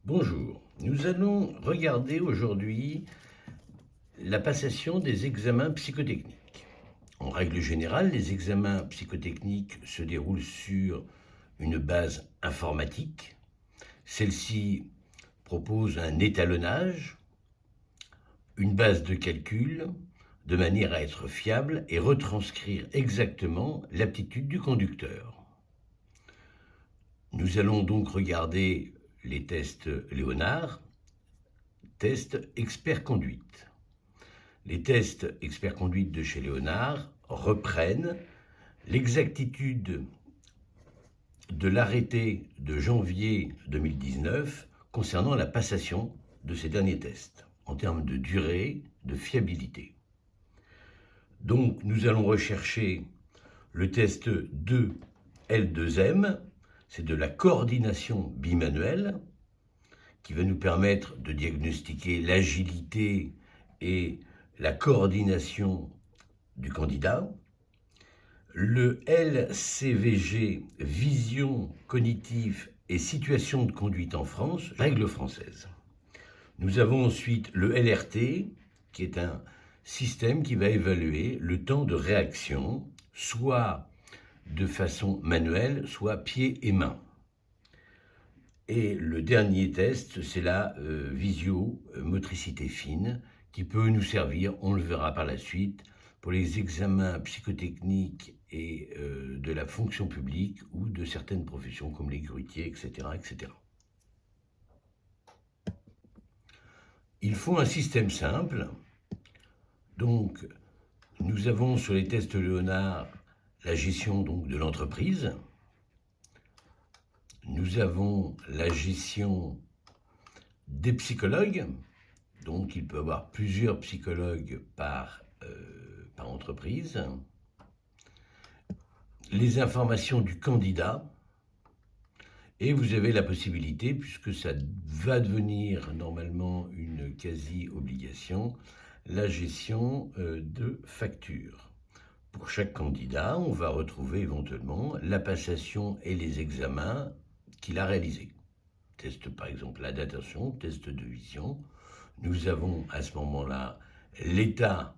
Bonjour, nous allons regarder aujourd'hui la passation des examens psychotechniques. En règle générale, les examens psychotechniques se déroulent sur une base informatique. Celle-ci propose un étalonnage, une base de calcul, de manière à être fiable et retranscrire exactement l'aptitude du conducteur. Nous allons donc regarder les tests Léonard, tests expert conduite. Les tests expert conduite de chez Léonard reprennent l'exactitude de l'arrêté de janvier 2019 concernant la passation de ces derniers tests en termes de durée, de fiabilité. Donc nous allons rechercher le test 2 L2M, c'est de la coordination bimanuelle qui va nous permettre de diagnostiquer l'agilité et la coordination du candidat. Le LCVG, vision cognitive et situation de conduite en France, règle française. Nous avons ensuite le LRT, qui est un système qui va évaluer le temps de réaction, soit de façon manuelle, soit pieds et mains. Et le dernier test, c'est la visio-motricité fine, qui peut nous servir, on le verra par la suite, pour les examens psychotechniques et de la fonction publique ou de certaines professions comme les grutiers, etc., etc. Il faut un système simple. Donc, nous avons sur les tests Léonard la gestion donc, de l'entreprise. Nous avons la gestion des psychologues. Donc, il peut y avoir plusieurs psychologues par entreprise. Les informations du candidat. Et vous avez la possibilité, puisque ça va devenir normalement une quasi-obligation, la gestion de factures. Pour chaque candidat, on va retrouver éventuellement la passation et les examens qu'il a réalisés. Test par exemple la datation, test de vision. Nous avons à ce moment-là l'état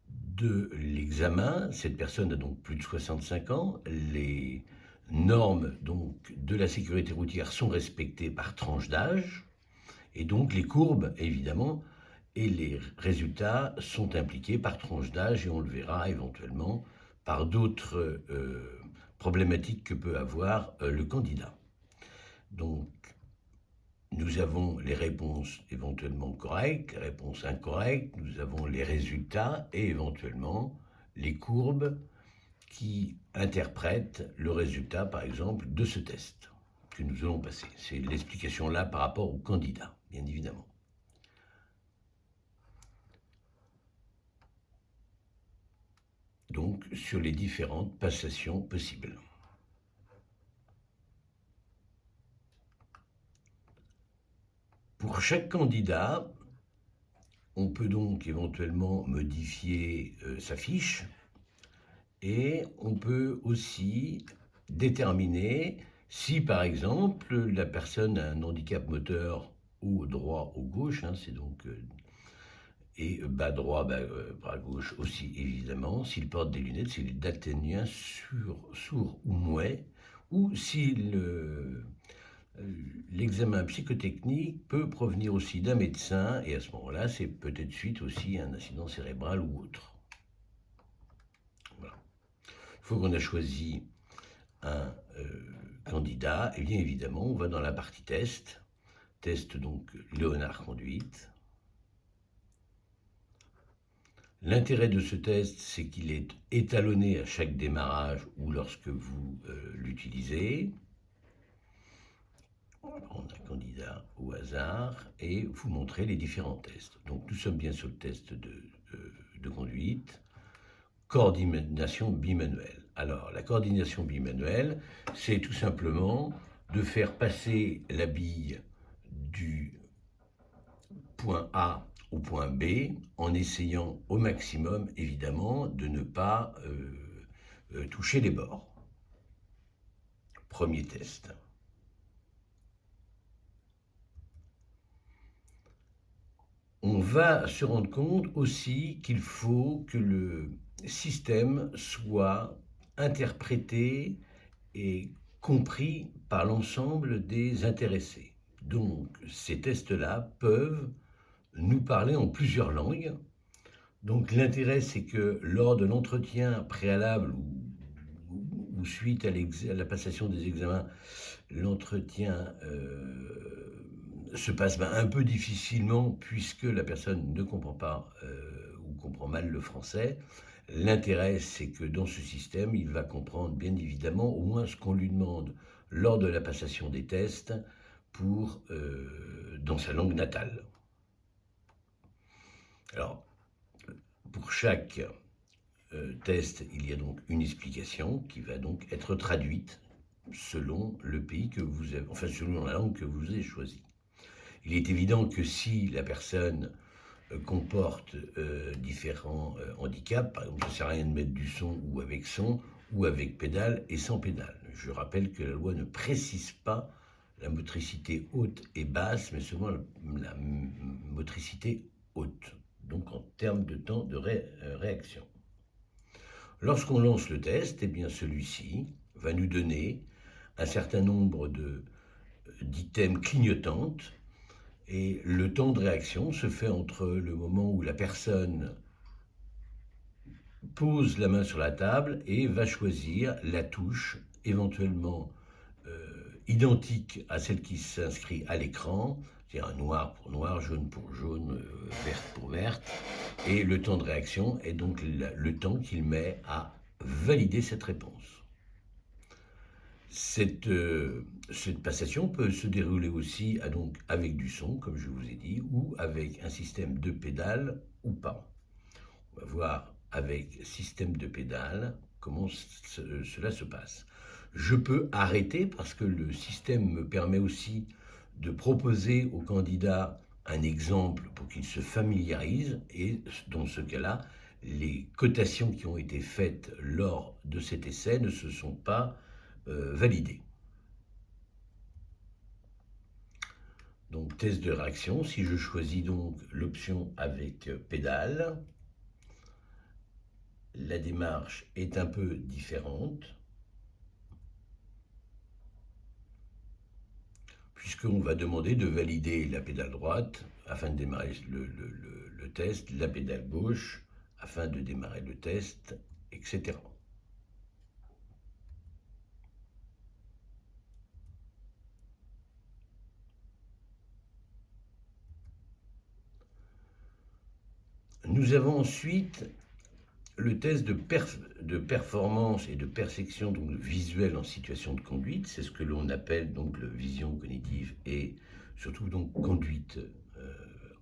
de l'examen. Cette personne a donc plus de 65 ans. Les normes donc, de la sécurité routière sont respectées par tranche d'âge. Et donc les courbes, évidemment, et les résultats sont impliqués par tranche d'âge, et on le verra éventuellement par d'autres problématiques que peut avoir le candidat. Donc, nous avons les réponses éventuellement correctes, les réponses incorrectes, nous avons les résultats et éventuellement les courbes qui interprètent le résultat, par exemple, de ce test que nous allons passer. C'est l'explication là par rapport au candidat, bien évidemment. Donc, sur les différentes passations possibles. Pour chaque candidat, on peut donc éventuellement modifier sa fiche et on peut aussi déterminer si, par exemple, la personne a un handicap moteur ou droit ou gauche, c'est donc et bas droit, bras gauche aussi évidemment, s'il porte des lunettes, s'il est daltonien, sourd ou muet, ou si l'examen psychotechnique peut provenir aussi d'un médecin, et à ce moment-là, c'est peut-être suite aussi à un accident cérébral ou autre. Voilà. Une fois qu'on a choisi un candidat, et bien évidemment, on va dans la partie test donc Léonard conduite. L'intérêt de ce test, c'est qu'il est étalonné à chaque démarrage ou lorsque vous l'utilisez. On va prendre un candidat au hasard et vous montrer les différents tests. Donc nous sommes bien sur le test de conduite. Coordination bimanuelle. Alors la coordination bimanuelle, c'est tout simplement de faire passer la bille du point A au point B en essayant au maximum, évidemment, de ne pas toucher les bords. Premier test. on va se rendre compte aussi qu'il faut que le système soit interprété et compris par l'ensemble des intéressés. Donc, ces tests-là peuvent nous parler en plusieurs langues. Donc, l'intérêt, c'est que lors de l'entretien préalable ou suite à la passation des examens, l'entretien se passe un peu difficilement puisque la personne ne comprend pas ou comprend mal le français. L'intérêt, c'est que dans ce système, il va comprendre bien évidemment au moins ce qu'on lui demande lors de la passation des tests dans sa langue natale. Alors, pour chaque test, il y a donc une explication qui va donc être traduite selon le pays que vous avez, enfin selon la langue que vous avez choisie. Il est évident que si la personne comporte différents handicaps, par exemple, ça ne sert à rien de mettre du son ou avec pédale et sans pédale. Je rappelle que la loi ne précise pas la motricité haute et basse, mais seulement la motricité haute, donc en termes de temps de réaction. Lorsqu'on lance le test, eh bien celui-ci va nous donner un certain nombre d'items clignotantes et le temps de réaction se fait entre le moment où la personne pose la main sur la table et va choisir la touche éventuellement identique à celle qui s'inscrit à l'écran, c'est-à-dire noir pour noir, jaune pour jaune, verte pour verte, et le temps de réaction est donc le temps qu'il met à valider cette réponse. Cette passation peut se dérouler aussi donc avec du son, comme je vous ai dit, ou avec un système de pédale ou pas. On va voir avec système de pédale comment cela se passe. Je peux arrêter parce que le système me permet aussi de proposer au candidat un exemple pour qu'il se familiarise et dans ce cas-là, les cotations qui ont été faites lors de cet essai ne se sont pas validées. Donc test de réaction, si je choisis donc l'option avec pédale, la démarche est un peu différente, puisqu'on va demander de valider la pédale droite afin de démarrer le test, la pédale gauche afin de démarrer le test, etc. Nous avons ensuite le test de performance et de perception donc visuelle en situation de conduite, c'est ce que l'on appelle donc le vision cognitive et surtout donc conduite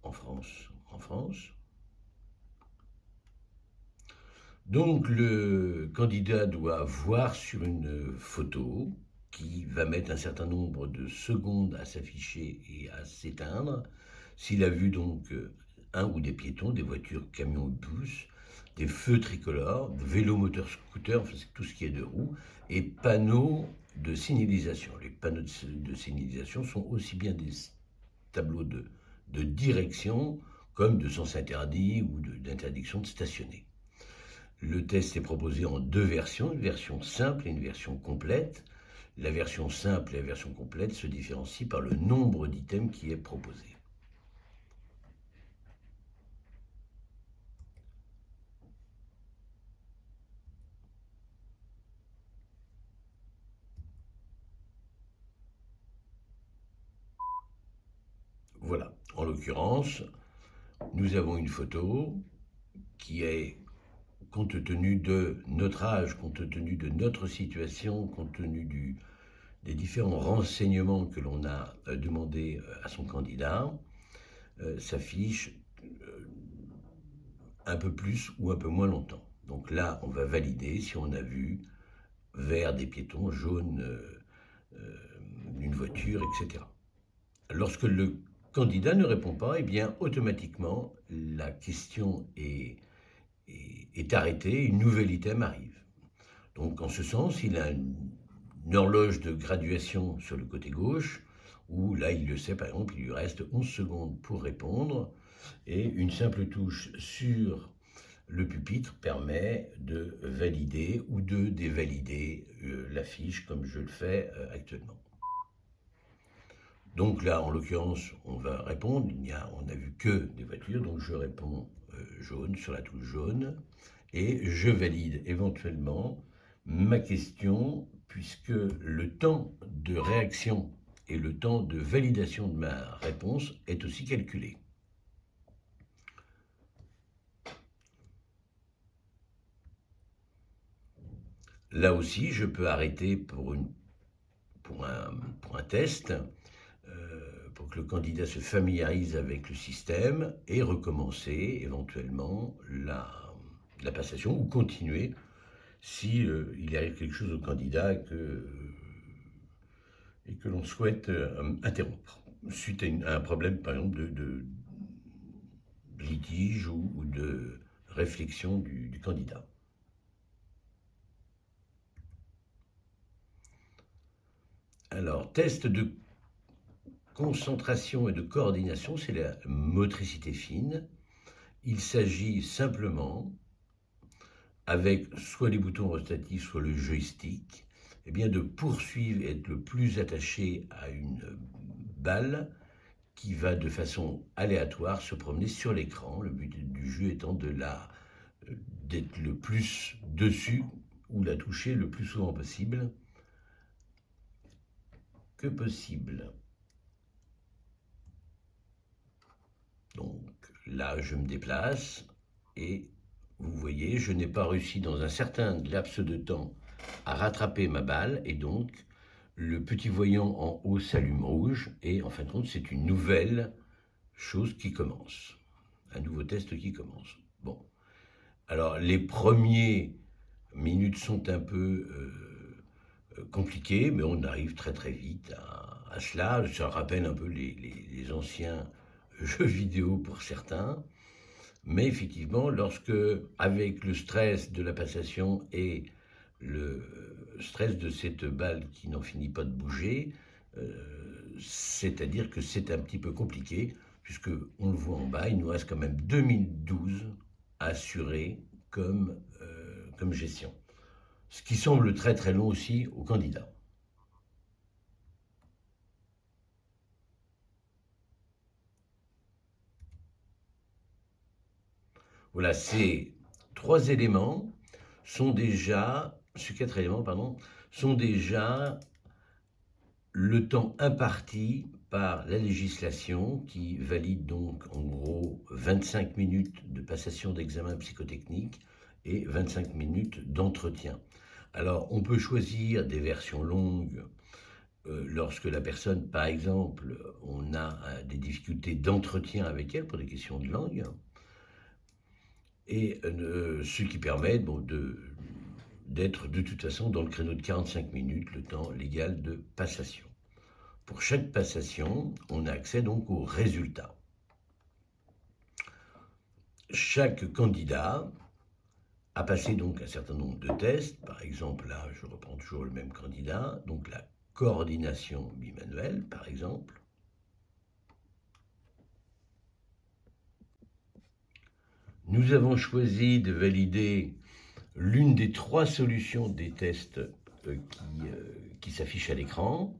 en France. Donc le candidat doit voir sur une photo qui va mettre un certain nombre de secondes à s'afficher et à s'éteindre. S'il a vu donc un ou des piétons, des voitures, camions ou bus, des feux tricolores, vélos, moteurs, scooters, enfin, c'est tout ce qui est de roues, et panneaux de signalisation. Les panneaux de signalisation sont aussi bien des tableaux de direction comme de sens interdit ou d'interdiction de stationner. Le test est proposé en deux versions, une version simple et une version complète. La version simple et la version complète se différencient par le nombre d'items qui est proposé. Voilà, en l'occurrence, nous avons une photo qui est, compte tenu de notre âge, compte tenu de notre situation, compte tenu des différents renseignements que l'on a demandé à son candidat, s'affiche un peu plus ou un peu moins longtemps. Donc là, on va valider si on a vu vert des piétons, jaune d'une voiture, etc. Lorsque le candidat ne répond pas, eh bien automatiquement la question est arrêtée, une nouvelle item arrive. Donc en ce sens, il a une horloge de graduation sur le côté gauche, où là il le sait, par exemple, il lui reste 11 secondes pour répondre. Et une simple touche sur le pupitre permet de valider ou de dévalider la fiche comme je le fais actuellement. Donc là, en l'occurrence, on va répondre. On n'a vu que des voitures, donc je réponds jaune sur la touche jaune et je valide éventuellement ma question puisque le temps de réaction et le temps de validation de ma réponse est aussi calculé. Là aussi, je peux arrêter pour un test, pour que le candidat se familiarise avec le système et recommencer éventuellement la passation ou continuer si il arrive quelque chose au candidat et que l'on souhaite interrompre suite à un problème, par exemple, de litige ou de réflexion du candidat. Alors, test de concentration et de coordination, c'est la motricité fine. Il s'agit simplement, avec soit les boutons rotatifs, soit le joystick, eh bien de poursuivre et être le plus attaché à une balle qui va de façon aléatoire se promener sur l'écran. Le but du jeu étant d'être le plus dessus ou la toucher le plus souvent possible que possible. Donc là, je me déplace et vous voyez, je n'ai pas réussi dans un certain laps de temps à rattraper ma balle et donc le petit voyant en haut s'allume rouge et en fin de compte, c'est une nouvelle chose qui commence, un nouveau test qui commence. Bon, alors les premières minutes sont un peu compliquées, mais on arrive très très vite à cela. Ça rappelle un peu les anciens jeux vidéo pour certains. Mais effectivement, lorsque, avec le stress de la passation et le stress de cette balle qui n'en finit pas de bouger, c'est-à-dire que c'est un petit peu compliqué, puisque on le voit en bas, il nous reste quand même 2012 à assurer comme gestion. Ce qui semble très très long aussi aux candidats. Voilà, ces trois éléments sont déjà, ces quatre éléments, pardon, sont déjà le temps imparti par la législation qui valide donc en gros 25 minutes de passation d'examen psychotechnique et 25 minutes d'entretien. Alors on peut choisir des versions longues lorsque la personne, par exemple, on a des difficultés d'entretien avec elle pour des questions de langue, et ce qui permet d'être de toute façon dans le créneau de 45 minutes, le temps légal de passation. Pour chaque passation, on a accès donc aux résultats. Chaque candidat a passé donc un certain nombre de tests. Par exemple, là, je reprends toujours le même candidat, donc la coordination bimanuelle, par exemple. Nous avons choisi de valider l'une des trois solutions des tests qui s'affichent à l'écran.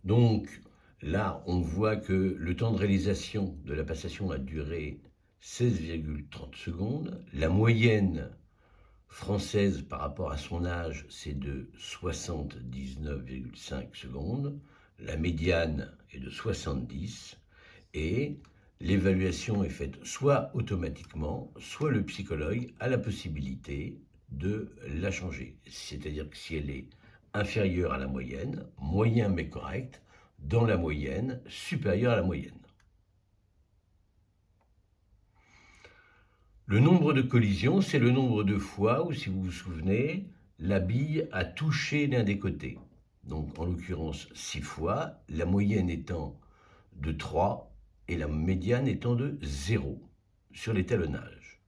Donc là, on voit que le temps de réalisation de la passation a duré 16,30 secondes. La moyenne française par rapport à son âge, c'est de 79,5 secondes. La médiane est de 70 et l'évaluation est faite soit automatiquement, soit le psychologue a la possibilité de la changer. C'est-à-dire que si elle est inférieure à la moyenne, moyen mais correct, dans la moyenne, supérieure à la moyenne. Le nombre de collisions, c'est le nombre de fois où, si vous vous souvenez, la bille a touché l'un des côtés. Donc en l'occurrence 6 fois, la moyenne étant de 3 et la médiane étant de 0 sur l'étalonnage.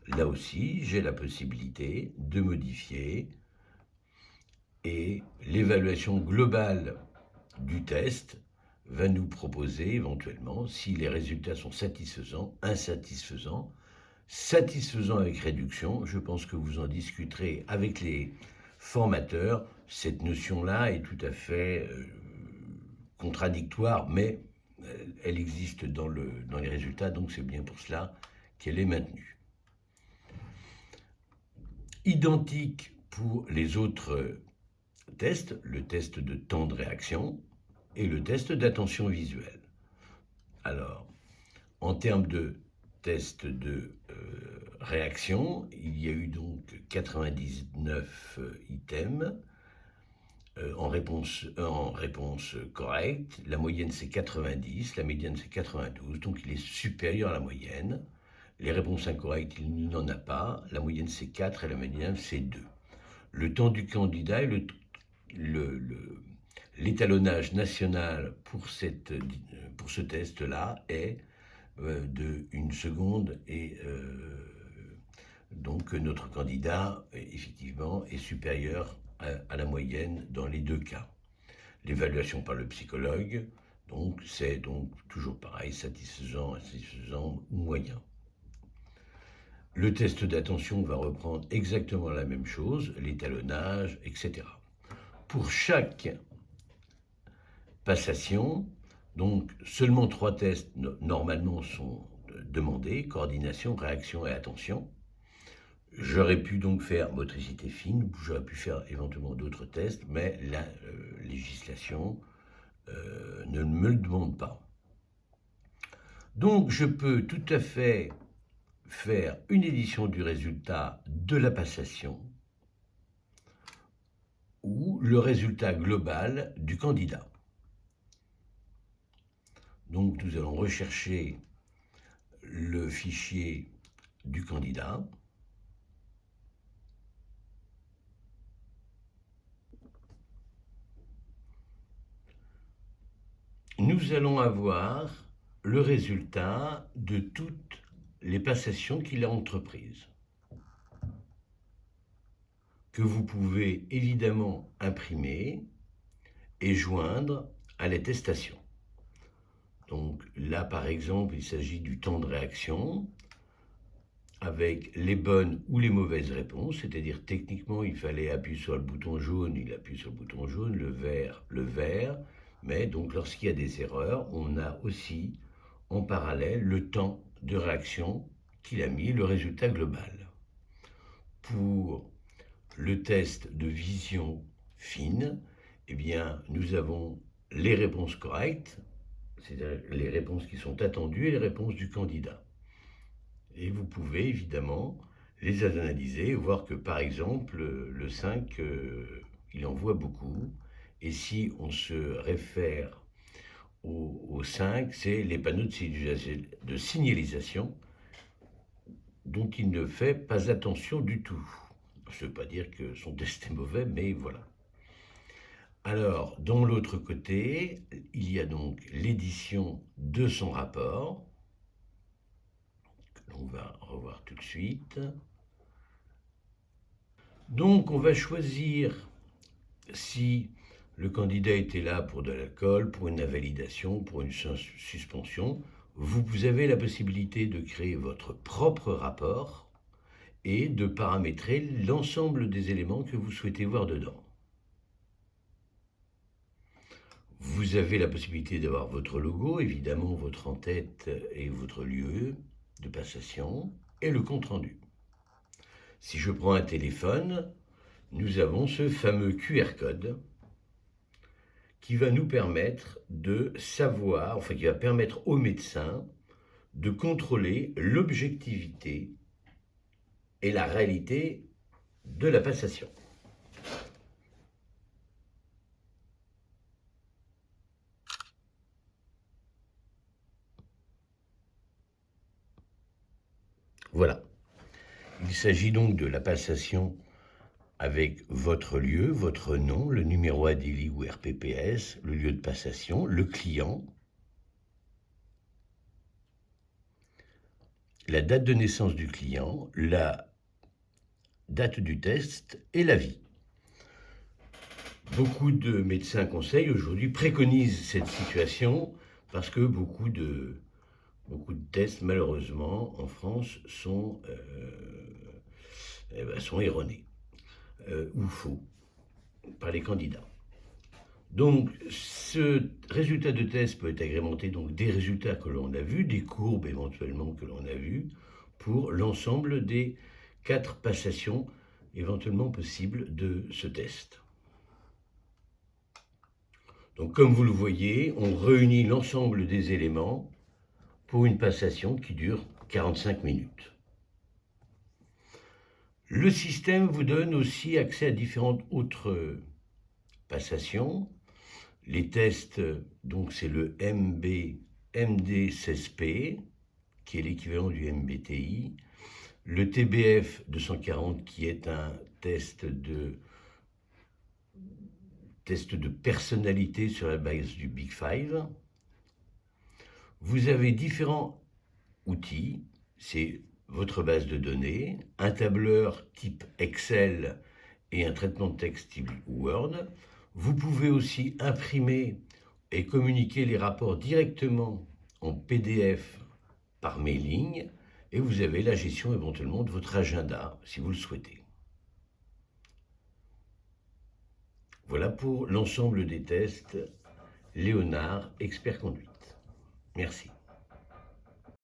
Là aussi, j'ai la possibilité de modifier et l'évaluation globale du test va nous proposer éventuellement, si les résultats sont satisfaisants, insatisfaisants, satisfaisants avec réduction. Je pense que vous en discuterez avec les formateurs. Cette notion-là est tout à fait contradictoire, mais elle existe dans les résultats, donc c'est bien pour cela qu'elle est maintenue. Identique pour les autres tests, le test de temps de réaction et le test d'attention visuelle. Alors, en termes de test de réaction, il y a eu donc 99 items en réponse correcte. La moyenne c'est 90, la médiane c'est 92, donc il est supérieur à la moyenne. Les réponses incorrectes, il n'en a pas. La moyenne c'est 4 et la médiane c'est 2. Le temps du candidat et l'étalonnage national pour ce test-là est de 1 seconde et donc notre candidat effectivement est supérieur à la moyenne dans les deux cas. L'évaluation par le psychologue, donc c'est donc toujours pareil, satisfaisant, insatisfaisant ou moyen. Le test d'attention va reprendre exactement la même chose, l'étalonnage, etc. Pour chaque passation, donc seulement 3 tests normalement sont demandés, coordination, réaction et attention. J'aurais pu donc faire motricité fine, j'aurais pu faire éventuellement d'autres tests, mais la législation ne me le demande pas. Donc je peux tout à fait faire une édition du résultat de la passation ou le résultat global du candidat. Donc nous allons rechercher le fichier du candidat. Nous allons avoir le résultat de toutes les passations qu'il a entreprises, que vous pouvez évidemment imprimer et joindre à l'attestation. Donc là, par exemple, il s'agit du temps de réaction avec les bonnes ou les mauvaises réponses, c'est-à-dire techniquement, il fallait appuyer sur le bouton jaune, il appuie sur le bouton jaune, le vert, mais donc lorsqu'il y a des erreurs, on a aussi en parallèle le temps de réaction qu'il a mis, le résultat global. Pour le test de vision fine, eh bien, nous avons les réponses correctes, c'est-à-dire les réponses qui sont attendues et les réponses du candidat. Et vous pouvez évidemment les analyser et voir que par exemple le 5, il en voit beaucoup. Et si on se réfère au 5, c'est les panneaux de signalisation dont il ne fait pas attention du tout. Ça ne veut pas dire que son test est mauvais, mais voilà. Alors, dans l'autre côté, il y a donc l'édition de son rapport, que l'on va revoir tout de suite. Donc, on va choisir si le candidat était là pour de l'alcool, pour une invalidation, pour une suspension. Vous avez la possibilité de créer votre propre rapport et de paramétrer l'ensemble des éléments que vous souhaitez voir dedans. Vous avez la possibilité d'avoir votre logo, évidemment votre en-tête et votre lieu de passation, et le compte-rendu. Si je prends un téléphone, nous avons ce fameux QR code qui va nous permettre de savoir, enfin qui va permettre au médecin de contrôler l'objectivité et la réalité de la passation. Voilà. Il s'agit donc de la passation avec votre lieu, votre nom, le numéro ADELI ou RPPS, le lieu de passation, le client, la date de naissance du client, la date du test et l'avis. Beaucoup de médecins conseils aujourd'hui préconisent cette situation parce que beaucoup de tests, malheureusement, en France, sont erronés ou faux par les candidats. Donc, ce résultat de test peut être agrémenté donc, des résultats que l'on a vus, des courbes éventuellement que l'on a vues, pour l'ensemble des 4 passations éventuellement possibles de ce test. Donc, comme vous le voyez, on réunit l'ensemble des éléments pour une passation qui dure 45 minutes. Le système vous donne aussi accès à différentes autres passations. Les tests, donc c'est le MD-16P, qui est l'équivalent du MBTI, le TBF 240, qui est un test de personnalité sur la base du Big Five. Vous avez différents outils, c'est votre base de données, un tableur type Excel et un traitement de texte type Word. Vous pouvez aussi imprimer et communiquer les rapports directement en PDF par mailing, et vous avez la gestion éventuellement de votre agenda si vous le souhaitez. Voilà pour l'ensemble des tests Léonard Expert Conduite. Merci.